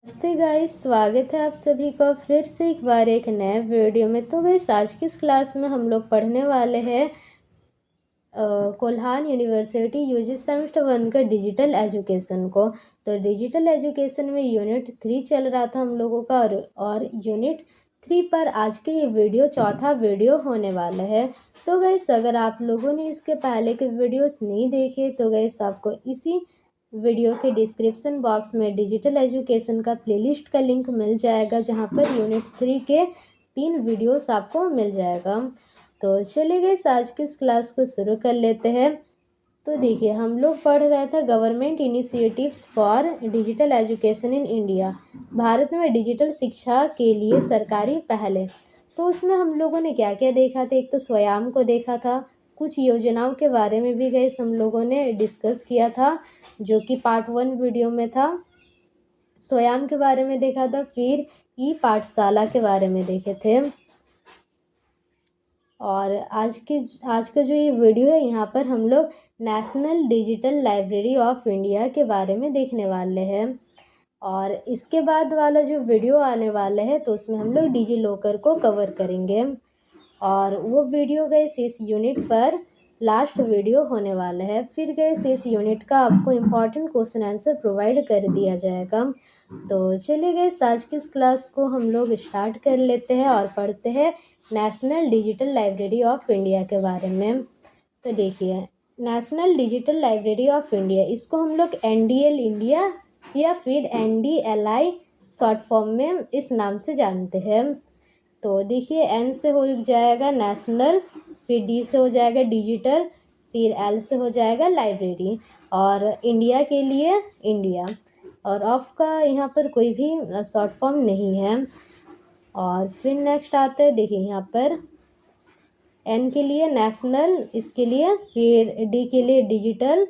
नमस्ते गाइस, स्वागत है आप सभी का फिर से एक बार एक नए वीडियो में। तो गाइस, आज की इस क्लास में हम लोग पढ़ने वाले हैं कोल्हान यूनिवर्सिटी यूजी सेमेस्टर 1 का डिजिटल एजुकेशन को। तो डिजिटल एजुकेशन में यूनिट 3 चल रहा था हम लोगों का, और यूनिट 3 पर आज के ये वीडियो चौथा वीडियो होने वाला है। तो गाइस, अगर आप लोगों ने इसके पहले के वीडियोस नहीं देखे तो गाइस आपको इसी वीडियो के डिस्क्रिप्शन बॉक्स में डिजिटल एजुकेशन का प्लेलिस्ट का लिंक मिल जाएगा, जहां पर यूनिट 3 के 3 वीडियोस आपको मिल जाएगा। तो चलिए गाइस, आज की इस क्लास को शुरू कर लेते हैं। तो देखिए, हम लोग पढ़ रहे थे government initiatives for digital education in India, Bharat में डिजिटल शिक्षा के लिए सरकारी पहले। तो उसमें हम लोगों ने क्या क्या देखा था, एक तो स्वयं को देखा था, कुछ योजनाओं के बारे में भी गाइस हम लोगों ने डिस्कस किया था, जो कि पार्ट 1 वीडियो में था। स्वयं के बारे में देखा था, फिर ई पाठशाला के बारे में देखे थे। और आज का जो ये वीडियो है, यहाँ पर हम लोग national digital library of India के बारे में देखने वाले हैं। और इसके बाद वाला जो वीडियो आने वाला है, तो उसमें हम लोग डिजी लॉकर को कवर करेंगे। और वो वीडियो गए इस यूनिट पर लास्ट वीडियो होने वाला है। फिर गए इस यूनिट का आपको इम्पॉर्टेंट क्वेश्चन आंसर प्रोवाइड कर दिया जाएगा। तो चलिए गए, आज की इस क्लास को हम लोग स्टार्ट कर लेते हैं और पढ़ते हैं national digital library of India के बारे में। तो देखिए, national digital library of India, इसको हम लोग NDL इंडिया या फिर NDLI शॉर्ट फॉर्म में इस नाम से जानते हैं। तो देखिए, N से हो जाएगा नेशनल, फिर D से हो जाएगा डिजिटल, फिर L से हो जाएगा लाइब्रेरी, और इंडिया के लिए इंडिया, और ऑफ का यहाँ पर कोई भी शॉर्ट फॉर्म नहीं है। और फिर नेक्स्ट आते हैं, देखिए यहाँ पर N के लिए नेशनल, इसके लिए, फिर D के लिए डिजिटल,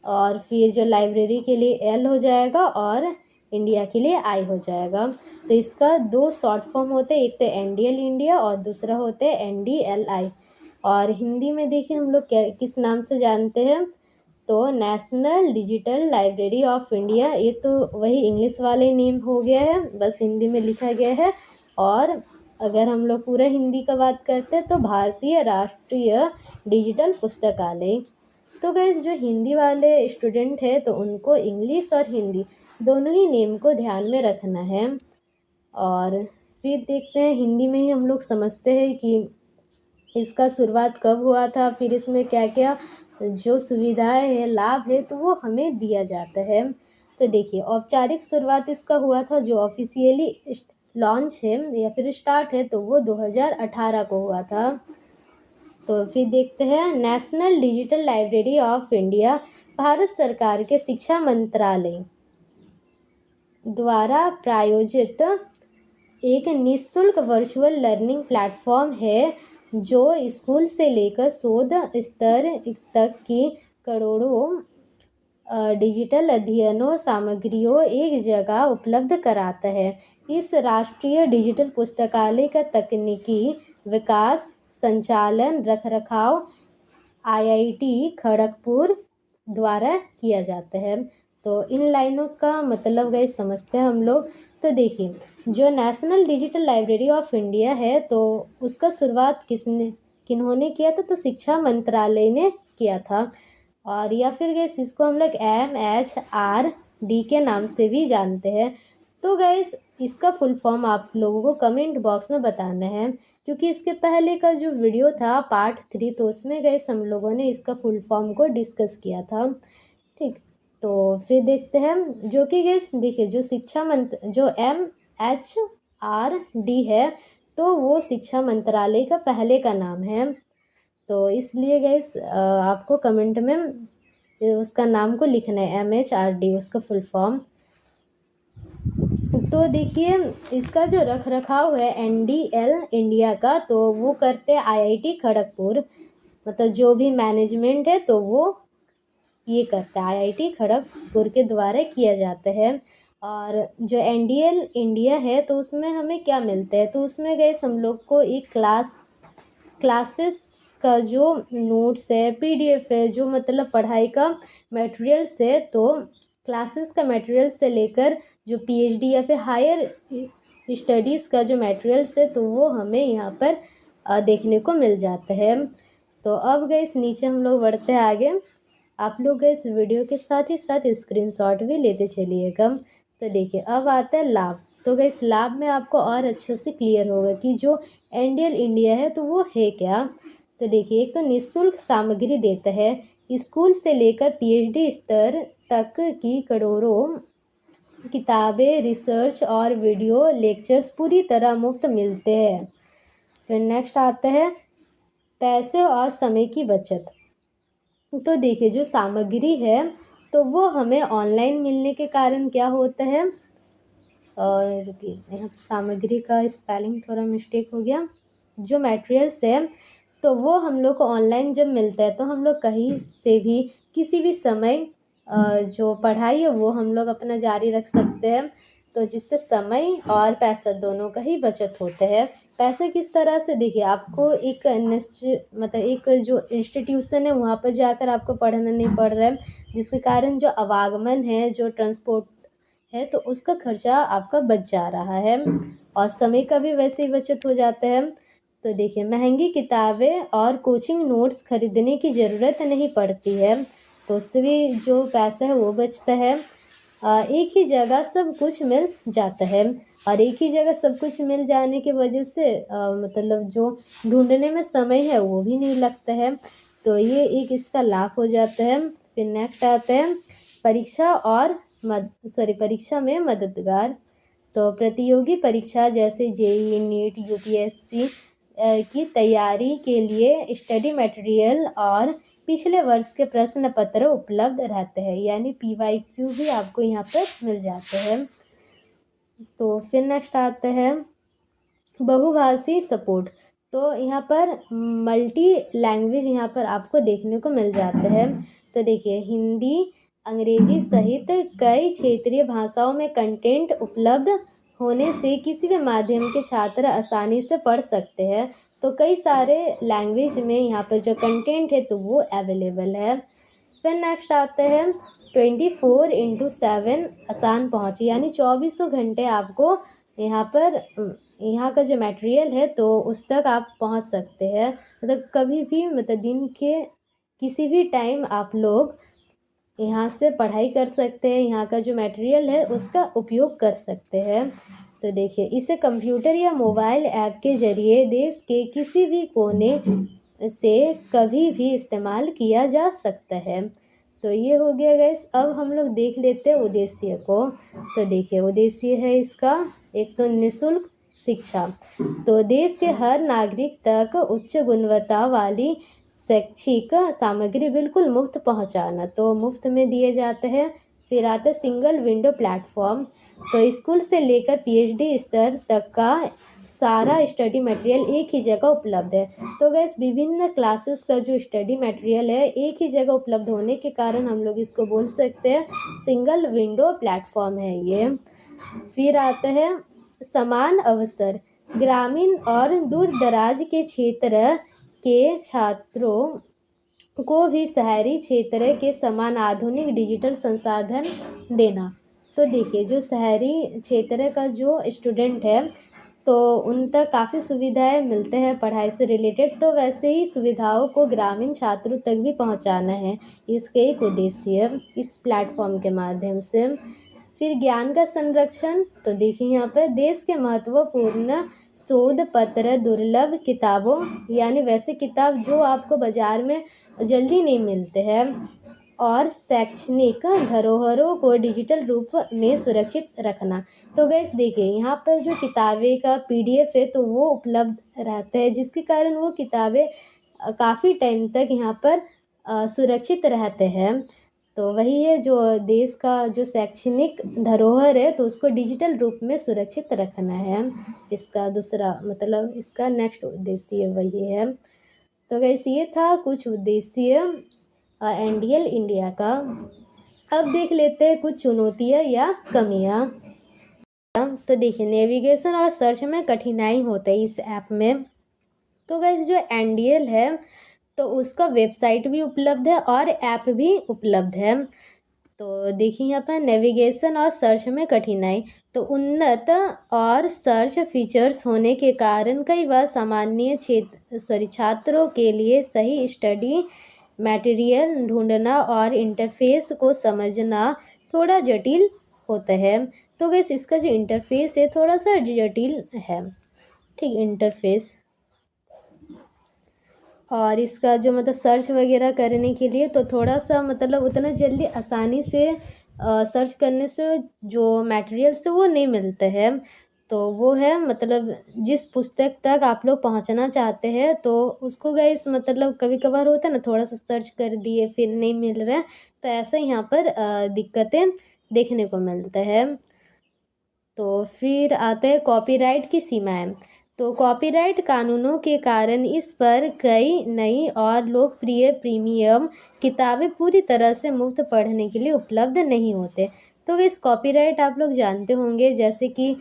और फिर जो लाइब्रेरी के लिए L हो जाएगा, और इंडिया के लिए I हो जाएगा। तो इसका 2 शॉर्ट फॉर्म होते हैं, एक तो NDL इंडिया और दूसरा होते हैं NDLI। और हिंदी में देखिए हम लोग किस नाम से जानते हैं, तो national digital library of India. ये तो वही इंग्लिश वाले नेम हो गया है, बस हिंदी में लिखा गया है। और अगर हम लोग पूरा हिंदी का बात करते हैं, तो भारतीय राष्ट्रीय डिजिटल पुस्तकालय। तो गाइस, जो हिंदी वाले स्टूडेंट है, तो उनको इंग्लिश और हिंदी दोनों ही नेम को ध्यान में रखना है। और फिर देखते हैं, हिंदी में ही हम लोग समझते हैं कि इसका शुरुआत कब हुआ था, फिर इसमें क्या क्या जो सुविधाएं है, लाभ है, तो वो हमें दिया जाता है। तो देखिए, औपचारिक शुरुआत इसका हुआ था, जो ऑफिशियली लॉन्च है या फिर स्टार्ट है, तो वो 2018 को हुआ था। तो फिर देखते हैं, national digital library of India Bharat सरकार के शिक्षा मंत्रालय द्वारा प्रायोजित एक निःशुल्क वर्चुअल लर्निंग प्लेटफॉर्म है, जो स्कूल से लेकर शोध स्तर तक की करोड़ों डिजिटल अध्ययनों सामग्रियों एक जगह उपलब्ध कराता है। इस राष्ट्रीय डिजिटल पुस्तकालय का तकनीकी विकास, संचालन, रखरखाव IIT खड़गपुर द्वारा किया जाता है। तो इन लाइनों का मतलब गाइस समझते हैं हम लोग। तो देखिए, जो national digital library of India है, तो उसका शुरुआत किन्होंने किया था, तो शिक्षा मंत्रालय ने किया था। और या फिर गाइस, इसको हम लोग MHRD के नाम से भी जानते हैं। तो गाइस, इसका फुल फॉर्म आप लोगों को कमेंट बॉक्स में बताना है, क्योंकि इसके पहले का जो वीडियो था पार्ट 3, तो उसमें गाइस हम लोगों ने इसका फुल फॉर्म को डिस्कस किया था। ठीक, तो फिर देखते हैं, जो कि गाइस देखिए, जो MHRD है, तो वो शिक्षा मंत्रालय का पहले का नाम है। तो इसलिए गाइस आपको कमेंट में उसका नाम को लिखना है, MHRD उसका फुल फॉर्म। तो देखिए, इसका जो रख रखाव है NDL इंडिया का, तो वो करते हैं IIT खड़गपुर, मतलब जो भी मैनेजमेंट है, तो वो ये करता है, IIT खड़गपुर के द्वारा किया जाता है। और जो NDL इंडिया है, तो उसमें हमें क्या मिलता है, तो उसमें गए हम लोग को एक क्लासेस का जो नोट्स है, PDF है, जो मतलब पढ़ाई का मटेरियल्स है, तो क्लासेस का मटेरियल से लेकर जो पीएचडी या फिर हायर स्टडीज़ का जो मटेरियल्स है तो वो हमें यहाँ पर देखने को मिल जाता है। तो अब गाइस नीचे हम लोग बढ़ते हैं आगे। आप लोग इस वीडियो के साथ ही साथ स्क्रीनशॉट भी लेते चलिएगा। तो देखिए अब आता है लाभ। तो गाइस लाभ में आपको और अच्छे से क्लियर होगा कि जो एनडीएल इंडिया है तो वो है क्या। तो देखिए एक तो निःशुल्क सामग्री देता है, स्कूल से लेकर पीएचडी स्तर तक की करोड़ों किताबें, रिसर्च और वीडियो लेक्चर्स पूरी तरह मुफ्त मिलते हैं। फिर नेक्स्ट आता है पैसे और समय की बचत। तो देखिए जो सामग्री है तो वो हमें ऑनलाइन मिलने के कारण क्या होता है, और यहाँ पर सामग्री का स्पेलिंग थोड़ा मिस्टेक हो गया। जो मटेरियल्स है तो वो हम लोग को ऑनलाइन जब मिलता है तो हम लोग कहीं से भी किसी भी समय जो पढ़ाई है वो हम लोग अपना जारी रख सकते हैं। तो जिससे समय और पैसा दोनों का ही बचत होते हैं। पैसे किस तरह से, देखिए आपको एक निश्चित मतलब एक जो इंस्टीट्यूशन है वहाँ पर जाकर आपको पढ़ना नहीं पड़ रहा है, जिसके कारण जो आवागमन है, जो ट्रांसपोर्ट है तो उसका खर्चा आपका बच जा रहा है और समय का भी वैसे ही बचत हो जाता है। तो देखिए महंगी किताबें और कोचिंग नोट्स खरीदने की ज़रूरत नहीं पड़ती है, तो उससे भी जो पैसा है वो बचता है। एक ही जगह सब कुछ मिल जाता है और एक ही जगह सब कुछ मिल जाने की वजह से मतलब जो ढूंढने में समय है वो भी नहीं लगता है। तो ये एक इसका लाभ हो जाता है। फिर नेक्स्ट आता है परीक्षा में मददगार। तो प्रतियोगी परीक्षा जैसे जेईई, नीट, यूपीएससी की तैयारी के लिए स्टडी मटेरियल और पिछले वर्ष के प्रश्न पत्र उपलब्ध रहते हैं, यानी पीवाईक्यू भी आपको यहाँ पर मिल जाते हैं। तो फिर नेक्स्ट आता है बहुभाषी सपोर्ट। तो यहाँ पर मल्टी लैंग्वेज यहाँ पर आपको देखने को मिल जाता है। तो देखिए हिंदी, अंग्रेजी सहित कई क्षेत्रीय भाषाओं में कंटेंट उपलब्ध होने से किसी भी माध्यम के छात्र आसानी से पढ़ सकते हैं। तो कई सारे लैंग्वेज में यहाँ पर जो कंटेंट है तो वो अवेलेबल है। फिर नेक्स्ट आते हैं 24/7 आसान पहुँच, यानी 24 घंटे आपको यहाँ पर यहाँ का जो मटेरियल है तो उस तक आप पहुँच सकते हैं। मतलब कभी भी मतलब दिन के किसी भी टाइम आप लोग यहाँ से पढ़ाई कर सकते हैं, यहाँ का जो मटेरियल है उसका उपयोग कर सकते हैं। तो देखिए इसे कंप्यूटर या मोबाइल ऐप के ज़रिए देश के किसी भी कोने से कभी भी इस्तेमाल किया जा सकता है। तो ये हो गया गाइस। अब हम लोग देख लेते हैं उद्देश्य को। तो देखिए उद्देश्य है इसका एक तो निःशुल्क शिक्षा। तो देश के हर नागरिक तक उच्च गुणवत्ता वाली शैक्षिक सामग्री बिल्कुल मुफ्त पहुंचाना, तो मुफ्त में दिए जाते हैं। फिर आता है सिंगल विंडो प्लेटफॉर्म। तो स्कूल से लेकर पीएचडी स्तर तक का सारा स्टडी मटेरियल एक ही जगह उपलब्ध है। तो गैस विभिन्न क्लासेस का जो स्टडी मटेरियल है एक ही जगह उपलब्ध होने के कारण हम लोग इसको बोल सकते हैं सिंगल विंडो प्लेटफॉर्म है ये। फिर आता है समान अवसर। ग्रामीण और दूर दराज के क्षेत्र के छात्रों को भी शहरी क्षेत्र के समान आधुनिक डिजिटल संसाधन देना। तो देखिए जो शहरी क्षेत्र का जो स्टूडेंट है तो उन तक काफ़ी सुविधाएं मिलते हैं पढ़ाई से रिलेटेड, तो वैसे ही सुविधाओं को ग्रामीण छात्रों तक भी पहुंचाना है इसके एक उद्देश्य इस प्लेटफॉर्म के माध्यम से। फिर ज्ञान का संरक्षण। तो देखिए यहाँ पर देश के महत्वपूर्ण शोध पत्र, दुर्लभ किताबों यानी वैसे किताब जो आपको बाज़ार में जल्दी नहीं मिलते हैं, और शैक्षणिक धरोहरों को डिजिटल रूप में सुरक्षित रखना। तो गैस देखिए यहाँ पर जो किताबें का पीडीएफ है तो वो उपलब्ध रहता है, जिसके कारण वो किताबें काफ़ी टाइम तक यहाँ पर सुरक्षित रहते हैं। तो वही है जो देश का जो शैक्षणिक धरोहर है तो उसको डिजिटल रूप में सुरक्षित रखना है। इसका दूसरा मतलब इसका नेक्स्ट उद्देश्य वही है। तो गैस ये था कुछ उद्देश्य एनडीएल इंडिया का। अब देख लेते हैं कुछ चुनौतियाँ या कमियाँ। तो देखिए नेविगेशन और सर्च में कठिनाई होता है इस ऐप में। तो गैस जो एनडीएल है तो उसका वेबसाइट भी उपलब्ध है और ऐप भी उपलब्ध है। तो देखिए यहाँ पर नेविगेशन और सर्च में कठिनाई। तो उन्नत और सर्च फीचर्स होने के कारण कई बार सामान्य छात्रों के लिए सही स्टडी मटेरियल ढूंढना और इंटरफेस को समझना थोड़ा जटिल होता है। तो गैस इसका जो इंटरफेस है थोड़ा सा जटिल है, ठीक, इंटरफेस। और इसका जो मतलब सर्च वगैरह करने के लिए तो थोड़ा सा मतलब उतना जल्दी आसानी से सर्च करने से जो मटेरियल्स है वो नहीं मिलते हैं। तो वो है मतलब जिस पुस्तक तक आप लोग पहुंचना चाहते हैं तो उसको गाइस मतलब कभी कभार होता है ना, थोड़ा सा सर्च कर दिए फिर नहीं मिल रहा है, तो ऐसा यहाँ पर दिक्कतें देखने को मिलता है। तो फिर आता है कॉपीराइट की सीमाएं। तो कॉपीराइट कानूनों के कारण इस पर कई नई और लोकप्रिय प्रीमियम किताबें पूरी तरह से मुफ्त पढ़ने के लिए उपलब्ध नहीं होते। तो इस कॉपीराइट आप लोग जानते होंगे, जैसे कि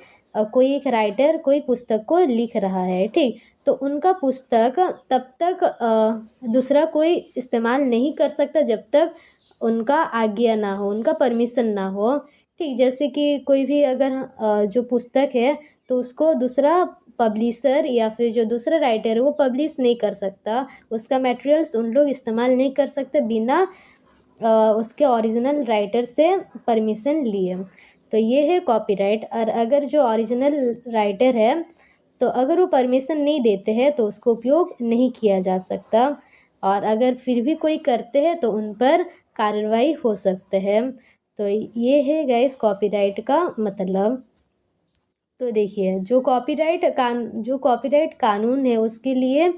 कोई एक राइटर कोई पुस्तक को लिख रहा है, ठीक, तो उनका पुस्तक तब तक दूसरा कोई इस्तेमाल नहीं कर सकता जब तक उनका आज्ञा ना हो, उनका परमिशन ना हो, ठीक। जैसे कि कोई भी अगर जो पुस्तक है तो उसको दूसरा पब्लिशर या फिर जो दूसरा राइटर है वो पब्लिश नहीं कर सकता, उसका मटेरियल्स उन लोग इस्तेमाल नहीं कर सकते बिना उसके ओरिजिनल राइटर से परमिशन लिए। तो ये है कॉपीराइट। और अगर जो ओरिजिनल राइटर है तो अगर वो परमिशन नहीं देते हैं तो उसको उपयोग नहीं किया जा सकता, और अगर फिर भी कोई करते हैं तो उन पर कार्रवाई हो सकते हैं। तो ये है गाइस कॉपीराइट का मतलब। तो देखिए जो कॉपीराइट कानून है उसके लिए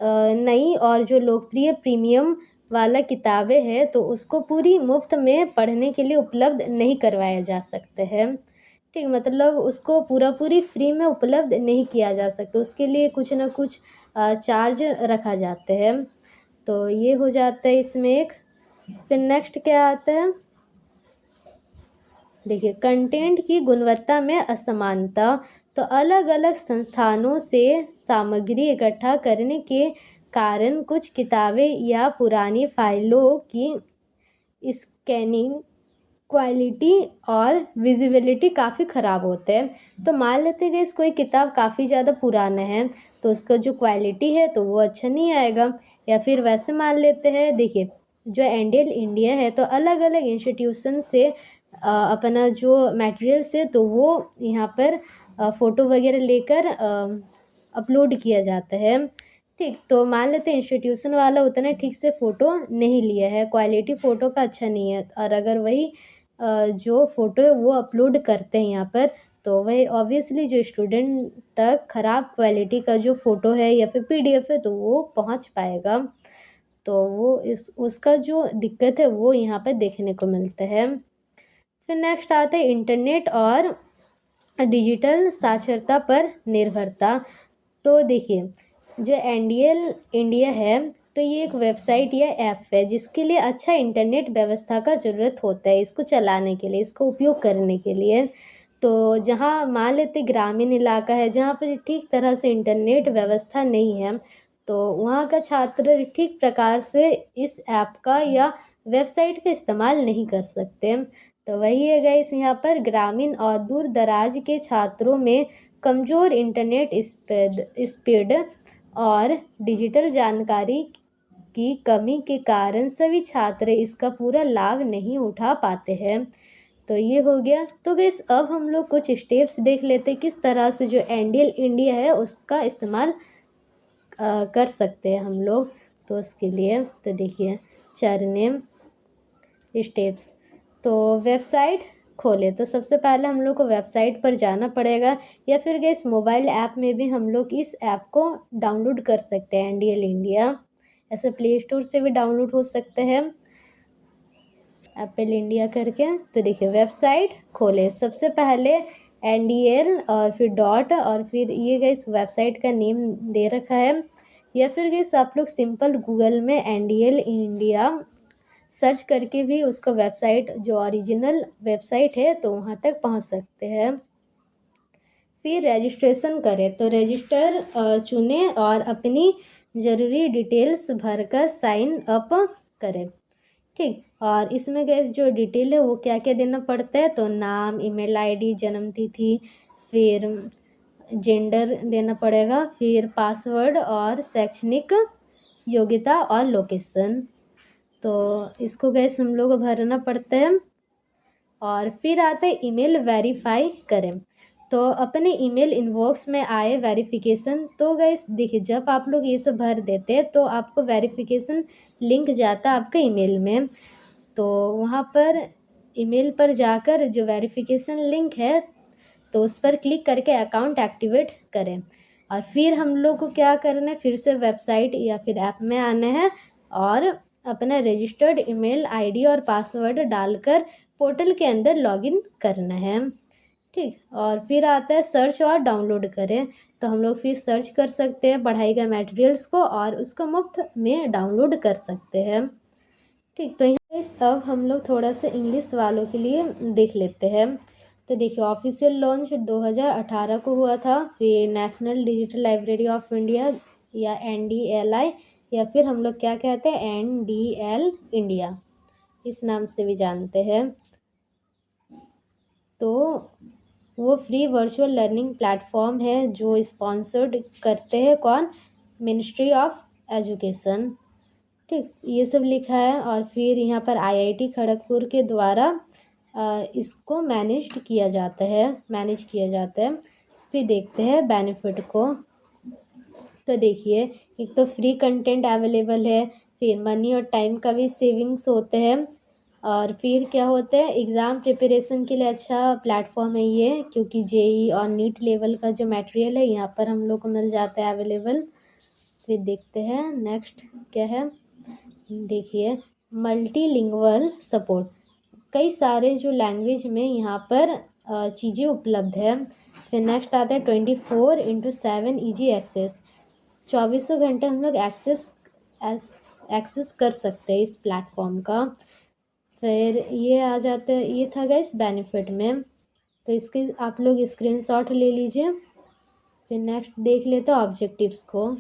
नई और जो लोकप्रिय प्रीमियम वाला किताबें हैं तो उसको पूरी मुफ्त में पढ़ने के लिए उपलब्ध नहीं करवाया जा सकते हैं, ठीक, मतलब उसको पूरी फ्री में उपलब्ध नहीं किया जा सकता, उसके लिए कुछ ना कुछ चार्ज रखा जाते हैं। तो ये हो जाता है इसमें एक। फिर नेक्स्ट क्या आता है, देखिए कंटेंट की गुणवत्ता में असमानता। तो अलग अलग संस्थानों से सामग्री इकट्ठा करने के कारण कुछ किताबें या पुरानी फाइलों की स्कैनिंग क्वालिटी और विजिबिलिटी काफ़ी ख़राब होते हैं। तो मान लेते हैं कि कोई किताब काफ़ी ज़्यादा पुराना है तो उसका जो क्वालिटी है तो वो अच्छा नहीं आएगा। या फिर वैसे मान लेते हैं, देखिए जो एंडियल इंडिया है तो अलग अलग इंस्टीट्यूशन से अपना जो मटेरियल्स है तो वो यहाँ पर फ़ोटो वगैरह लेकर अपलोड किया जाता है, ठीक। तो मान लेते हैं इंस्टीट्यूशन वाला उतना ठीक से फ़ोटो नहीं लिया है, क्वालिटी फ़ोटो का अच्छा नहीं है, और अगर वही जो फ़ोटो है वो अपलोड करते हैं यहाँ पर तो वही ऑब्वियसली जो स्टूडेंट तक ख़राब क्वालिटी का जो फ़ोटो है या फिर पीडीएफ है तो वो पहुँच पाएगा। तो वो उसका जो दिक्कत है वो यहाँ पर देखने को मिलता है। फिर नेक्स्ट आता है इंटरनेट और डिजिटल साक्षरता पर निर्भरता। तो देखिए जो एंडियल इंडिया है तो ये एक वेबसाइट या ऐप है जिसके लिए अच्छा इंटरनेट व्यवस्था का ज़रूरत होता है इसको चलाने के लिए, इसको उपयोग करने के लिए। तो जहाँ मान लेते ग्रामीण इलाका है जहाँ पर ठीक तरह से इंटरनेट व्यवस्था नहीं है तो वहाँ का छात्र ठीक प्रकार से इस ऐप का या वेबसाइट का इस्तेमाल नहीं कर सकते। तो वही है गाइस यहाँ पर ग्रामीण और दूर दराज के छात्रों में कमज़ोर इंटरनेट स्पीड और डिजिटल जानकारी की कमी के कारण सभी छात्र इसका पूरा लाभ नहीं उठा पाते हैं। तो ये हो गया। तो गाइस अब हम लोग कुछ स्टेप्स देख लेते हैं किस तरह से जो एंडियल इंडिया है उसका इस्तेमाल कर सकते हैं हम लोग। तो उसके लिए तो देखिए चरणें स्टेप्स। तो वेबसाइट खोले तो सबसे पहले हम लोग को वेबसाइट पर जाना पड़ेगा, या फिर इस मोबाइल ऐप में भी हम लोग इस ऐप को डाउनलोड कर सकते हैं एंडियल इंडिया, ऐसे प्ले स्टोर से भी डाउनलोड हो सकते हैं एप्पल इंडिया करके। तो देखिए वेबसाइट खोले, सबसे पहले एनडीएल और फिर डॉट और फिर ये गई इस वेबसाइट का नेम दे रखा है, या फिर गई आप लोग सिंपल गूगल में एनडीएल इंडिया सर्च करके भी उसका वेबसाइट जो ओरिजिनल वेबसाइट है तो वहाँ तक पहुँच सकते हैं। फिर रजिस्ट्रेशन करें तो रजिस्टर चुनें और अपनी ज़रूरी डिटेल्स भरकर साइन अप करें। ठीक। और इसमें गैस जो डिटेल है वो क्या क्या देना पड़ता है, तो नाम, ईमेल आईडी, जन्म तिथि, फिर जेंडर देना पड़ेगा, फिर पासवर्ड और शैक्षणिक योग्यता और लोकेशन। तो इसको गैस हम लोग को भरना पड़ता है। और फिर आता है ईमेल वेरीफाई करें। तो अपने ईमेल इनबॉक्स में आए वेरिफिकेशन, तो गैस देखिए जब आप लोग ये सब भर देते हैं तो आपको वेरिफिकेशन लिंक जाता है आपके ईमेल में। तो वहाँ पर ईमेल पर जाकर जो वेरिफिकेशन लिंक है तो उस पर क्लिक करके अकाउंट एक्टिवेट करें। और फिर हम लोग को क्या करना है, फिर से वेबसाइट या फिर ऐप में आना है और अपना रजिस्टर्ड ईमेल आईडी और पासवर्ड डालकर पोर्टल के अंदर लॉगिन करना है। ठीक। और फिर आता है सर्च और डाउनलोड करें। तो हम लोग फिर सर्च कर सकते हैं पढ़ाई का मटेरियल्स को और उसको मुफ्त में डाउनलोड कर सकते हैं। ठीक। तो यहाँ इस अब हम लोग थोड़ा सा इंग्लिश वालों के लिए देख लेते हैं। तो देखिए ऑफिशियल लॉन्च 2018 को हुआ था। फिर national digital library of India या NDLI, या फिर हम लोग क्या कहते हैं NDL इंडिया, इस नाम से भी जानते हैं। तो वो फ्री वर्चुअल लर्निंग प्लेटफॉर्म है जो स्पॉन्सर्ड करते हैं कौन, मिनिस्ट्री ऑफ एजुकेशन। ठीक, ये सब लिखा है। और फिर यहाँ पर IIT खड़गपुर के द्वारा इसको मैनेज किया जाता है। फिर देखते हैं बेनिफिट को। तो देखिए एक तो फ्री कंटेंट अवेलेबल है, फिर मनी और टाइम का भी सेविंग्स होते हैं। और फिर क्या होता है, एग्ज़ाम प्रिपरेशन के लिए अच्छा प्लेटफॉर्म है ये, क्योंकि JEE और नीट लेवल का जो मटेरियल है यहाँ पर हम लोग को मिल जाता है अवेलेबल। फिर देखते हैं नेक्स्ट क्या है। देखिए मल्टीलिंगुअल सपोर्ट, कई सारे जो लैंग्वेज में यहाँ पर चीज़ें उपलब्ध है। फिर नेक्स्ट आता है 24/7 ईजी एक्सेस, 24 घंटे हम लोग एक्सेस कर सकते हैं इस प्लेटफॉर्म का। फिर ये आ जाता है, ये था गाइस बेनिफिट में। तो इसके आप लोग स्क्रीनशॉट ले लीजिए। फिर नेक्स्ट देख लेते हैं ऑब्जेक्टिव्स को।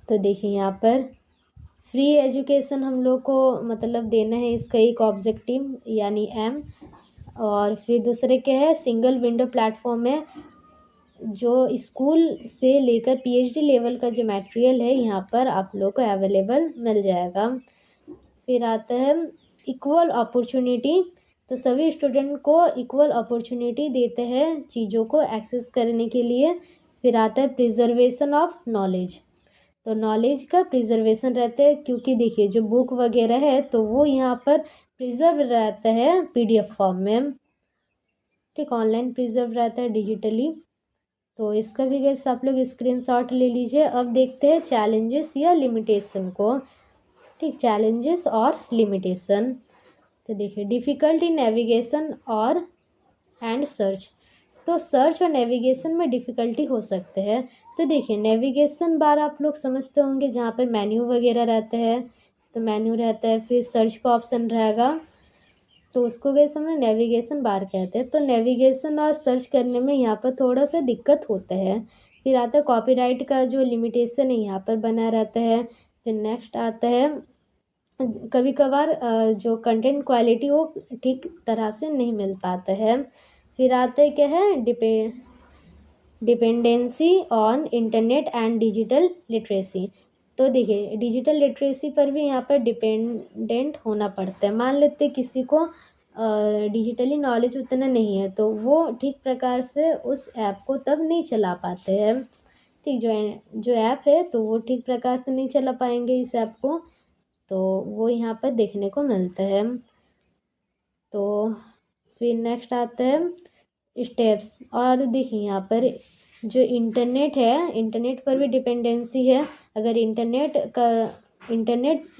तो देखिए यहाँ पर फ्री एजुकेशन हम लोग को मतलब देना है, इसका एक ऑब्जेक्टिव यानी M। और फिर दूसरे क्या है, सिंगल विंडो प्लेटफॉर्म है जो स्कूल से लेकर PhD लेवल का जो मटेरियल है यहाँ पर आप लोग को अवेलेबल मिल जाएगा। फिर आता है इक्वल अपॉर्चुनिटी, तो सभी स्टूडेंट को इक्वल अपॉर्चुनिटी देते हैं चीज़ों को एक्सेस करने के लिए। फिर आता है प्रिजर्वेशन ऑफ नॉलेज, तो नॉलेज का प्रिजर्वेशन रहता है, क्योंकि देखिए जो बुक वगैरह है तो वो यहाँ पर प्रिजर्व रहता है PDF फॉर्म में। ठीक, ऑनलाइन प्रिजर्व रहता है डिजिटली। तो इसका भी गैस आप लोग स्क्रीनशॉट ले लीजिए। अब देखते हैं चैलेंजेस या लिमिटेशन को। ठीक, चैलेंजेस और लिमिटेशन। तो देखिए डिफ़िकल्टी नेविगेशन और एंड सर्च, तो सर्च और नेविगेशन में डिफ़िकल्टी हो सकते हैं। तो देखिए नेविगेशन बार आप लोग समझते होंगे जहाँ पर मेन्यू वगैरह रहता है, तो मेन्यू रहता है, फिर सर्च का ऑप्शन रहेगा, तो उसको गए समझ नेविगेशन बार कहते हैं। तो नेविगेशन और सर्च करने में यहाँ पर थोड़ा सा दिक्कत होता है। फिर आता है कॉपीराइट का जो लिमिटेशन है यहाँ पर बना रहता है। फिर नेक्स्ट आता है कभी कभार जो कंटेंट क्वालिटी वो ठीक तरह से नहीं मिल पाता है। फिर आता है क्या है, dependency on internet and digital literacy. तो देखिए डिजिटल लिटरेसी पर भी यहाँ पर डिपेंडेंट होना पड़ता है। मान लेते किसी को डिजिटली नॉलेज उतना नहीं है तो वो ठीक प्रकार से उस ऐप को तब नहीं चला पाते हैं। ठीक, जो ऐप है तो वो ठीक प्रकार से नहीं चला पाएंगे इस ऐप को, तो वो यहाँ पर देखने को मिलता है। तो फिर नेक्स्ट आता है स्टेप्स। और देखिए यहाँ पर जो इंटरनेट पर भी डिपेंडेंसी है। अगर इंटरनेट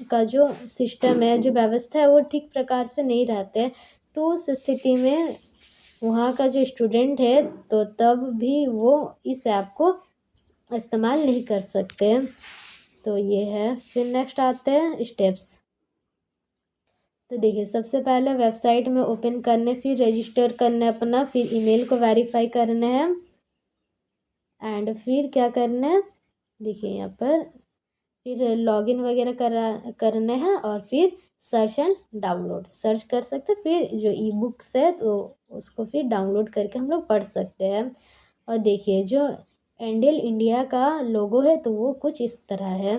का जो सिस्टम है, जो व्यवस्था है वो ठीक प्रकार से नहीं रहते हैं, तो उस स्थिति में वहाँ का जो स्टूडेंट है तो तब भी वो इस ऐप को इस्तेमाल नहीं कर सकते। तो ये है। फिर नेक्स्ट आते हैं स्टेप्स। तो देखिए सबसे पहले वेबसाइट में ओपन करने, फिर रजिस्टर करना है अपना, फिर ईमेल को वेरीफाई करना है एंड फिर क्या करना है, देखिए यहाँ पर फिर लॉगिन वगैरह करने हैं और फिर सर्च एंड डाउनलोड सर्च कर सकते हैं। फिर जो ई बुक्स है तो उसको फिर डाउनलोड करके हम लोग पढ़ सकते हैं। और देखिए जो एंडेल इंडिया का लोगो है तो वो कुछ इस तरह है।